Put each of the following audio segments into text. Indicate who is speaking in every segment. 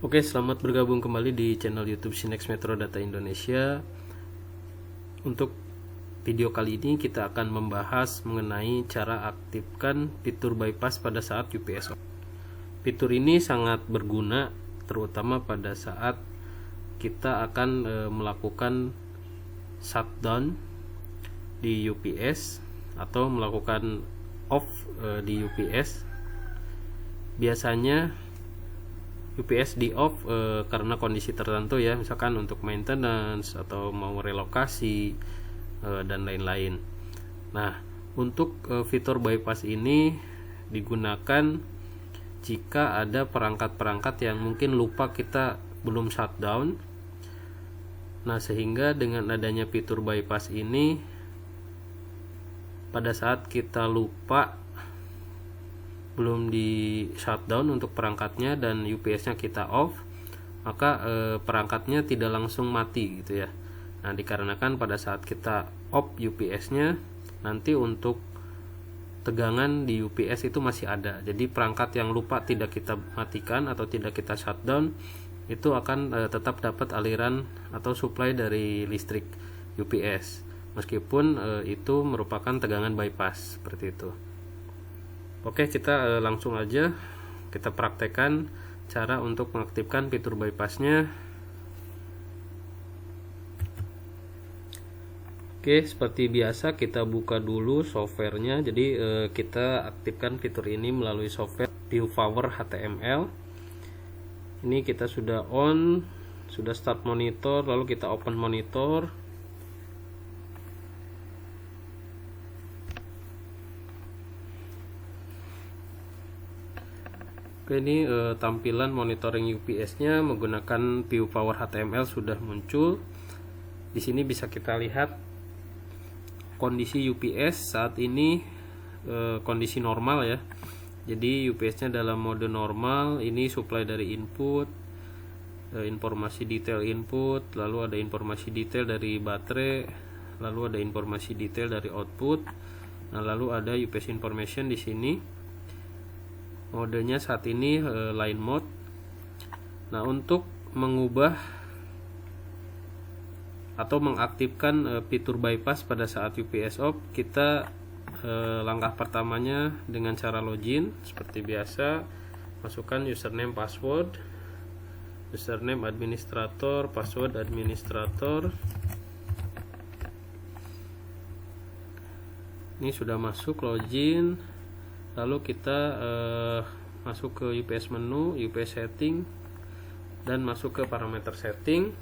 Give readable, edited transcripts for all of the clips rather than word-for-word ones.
Speaker 1: Oke, selamat bergabung kembali di channel YouTube Sinex Metro Data Indonesia. Untuk video kali ini kita akan membahas mengenai cara aktifkan fitur bypass pada saat UPS off. Fitur ini sangat berguna terutama pada saat kita akan melakukan shutdown di UPS atau melakukan off di UPS. Biasanya UPS di off karena kondisi tertentu ya, misalkan untuk maintenance atau mau relokasi dan lain-lain. Nah, untuk fitur bypass ini digunakan jika ada perangkat-perangkat yang mungkin lupa kita belum shutdown. Nah, sehingga dengan adanya fitur bypass ini, pada saat kita lupa belum di shutdown untuk perangkatnya dan UPS-nya kita off, maka perangkatnya tidak langsung mati gitu ya. Nah, dikarenakan pada saat kita off UPS-nya, nanti untuk tegangan di UPS itu masih ada. Jadi perangkat yang lupa tidak kita matikan atau tidak kita shutdown itu akan tetap dapat aliran atau supply dari listrik UPS, meskipun itu merupakan tegangan bypass seperti itu. Oke, kita langsung aja kita praktekkan cara untuk mengaktifkan fitur bypassnya. Oke, seperti biasa kita buka dulu softwarenya. Jadi kita aktifkan fitur ini melalui software ViewPower HTML. Ini kita sudah on, sudah start monitor, lalu kita open monitor. Oke, ini tampilan monitoring UPS-nya menggunakan ViewPower HTML sudah muncul. Di sini bisa kita lihat kondisi UPS saat ini kondisi normal ya. Jadi UPS-nya dalam mode normal. Ini supply dari input, informasi detail input, lalu ada informasi detail dari baterai, lalu ada informasi detail dari output. Nah, lalu ada UPS information di sini. Modenya saat ini line mode. Nah, untuk mengubah atau mengaktifkan fitur bypass pada saat UPS off, kita langkah pertamanya dengan cara login seperti biasa. Masukkan username password, username administrator, password administrator. Ini sudah masuk login. Lalu kita masuk ke UPS menu, UPS setting, dan masuk ke parameter setting.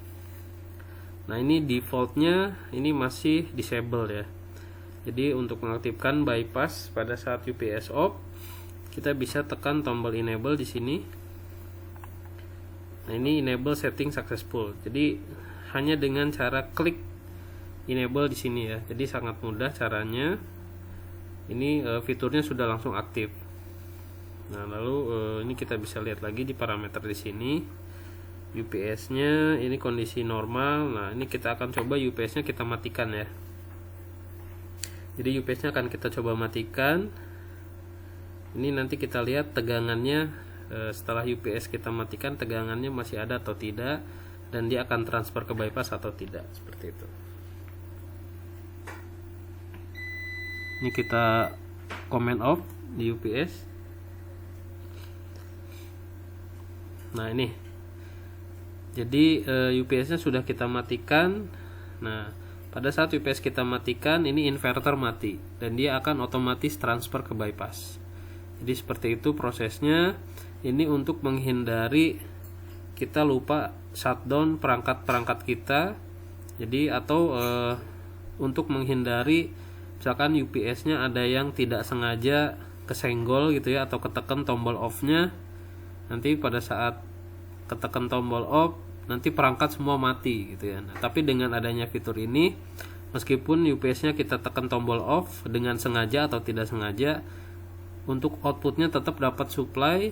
Speaker 1: Nah, ini defaultnya ini masih disable ya. Jadi untuk mengaktifkan bypass pada saat UPS off, kita bisa tekan tombol enable di sini. Nah, ini enable setting successful. Jadi hanya dengan cara klik enable di sini ya. Jadi sangat mudah caranya. Ini fiturnya sudah langsung aktif. Nah, lalu ini kita bisa lihat lagi di parameter di sini. UPS-nya ini kondisi normal. Nah, ini kita akan coba UPS-nya kita matikan ya. Jadi UPS-nya akan kita coba matikan. Ini nanti kita lihat tegangannya setelah UPS kita matikan, tegangannya masih ada atau tidak, dan dia akan transfer ke bypass atau tidak, seperti itu. Ini kita command off di UPS. Nah, ini jadi UPS-nya sudah kita matikan. Nah, pada saat UPS kita matikan, ini inverter mati dan dia akan otomatis transfer ke bypass. Jadi seperti itu prosesnya. Ini untuk menghindari kita lupa shutdown perangkat-perangkat kita. Jadi atau untuk menghindari misalkan UPS-nya ada yang tidak sengaja kesenggol gitu ya, atau ketekan tombol off-nya. Nanti pada saat ketekan tombol off, nanti perangkat semua mati gitu ya. Nah, tapi dengan adanya fitur ini, meskipun UPS-nya kita tekan tombol off dengan sengaja atau tidak sengaja, untuk outputnya tetap dapat supply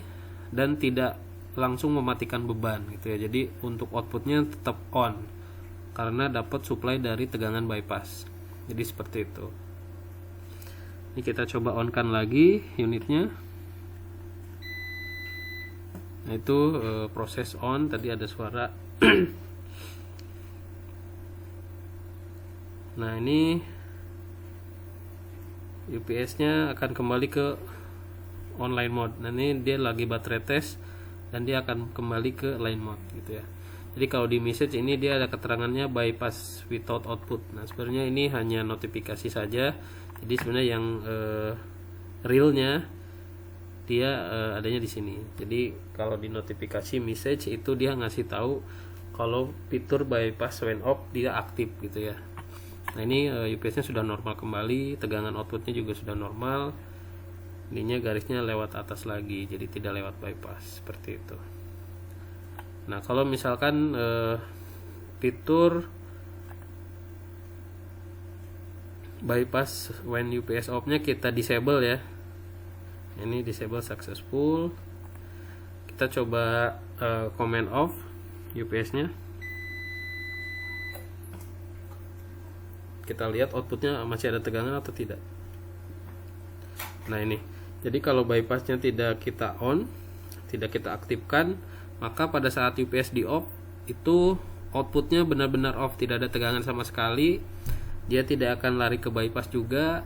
Speaker 1: dan tidak langsung mematikan beban gitu ya. Jadi untuk outputnya tetap on karena dapat supply dari tegangan bypass. Jadi seperti itu. Ini kita coba on kan lagi unitnya. Nah itu proses on, tadi ada suara. Nah ini UPS-nya akan kembali ke online mode. Nah ini dia lagi baterai tes dan dia akan kembali ke line mode gitu ya. Jadi kalau di message ini dia ada keterangannya bypass without output. Nah sebenarnya ini hanya notifikasi saja. Jadi sebenarnya yang realnya dia adanya di sini. Jadi kalau di notifikasi message itu dia ngasih tahu kalau fitur bypass when off dia aktif gitu ya. Nah ini UPS-nya sudah normal kembali, tegangan outputnya juga sudah normal. Ininya garisnya lewat atas lagi, jadi tidak lewat bypass seperti itu. Nah kalau misalkan fitur bypass when UPS off-nya kita disable ya. Ini disable successful. Kita coba command off UPS-nya. Kita lihat outputnya masih ada tegangan atau tidak. Nah ini, jadi kalau bypassnya tidak kita on, tidak kita aktifkan, maka pada saat UPS di off itu outputnya benar-benar off, tidak ada tegangan sama sekali. Dia tidak akan lari ke bypass juga.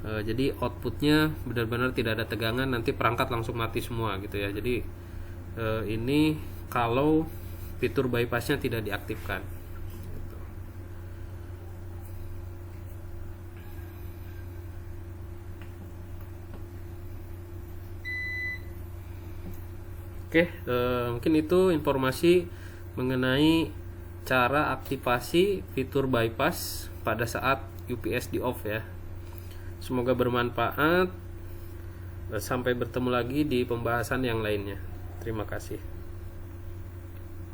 Speaker 1: Jadi outputnya benar-benar tidak ada tegangan, nanti perangkat langsung mati semua gitu ya. Jadi ini kalau fitur bypassnya tidak diaktifkan. Oke, mungkin itu informasi mengenai cara aktivasi fitur bypass pada saat UPS di off ya. Semoga bermanfaat. Sampai bertemu lagi di pembahasan yang lainnya. Terima kasih.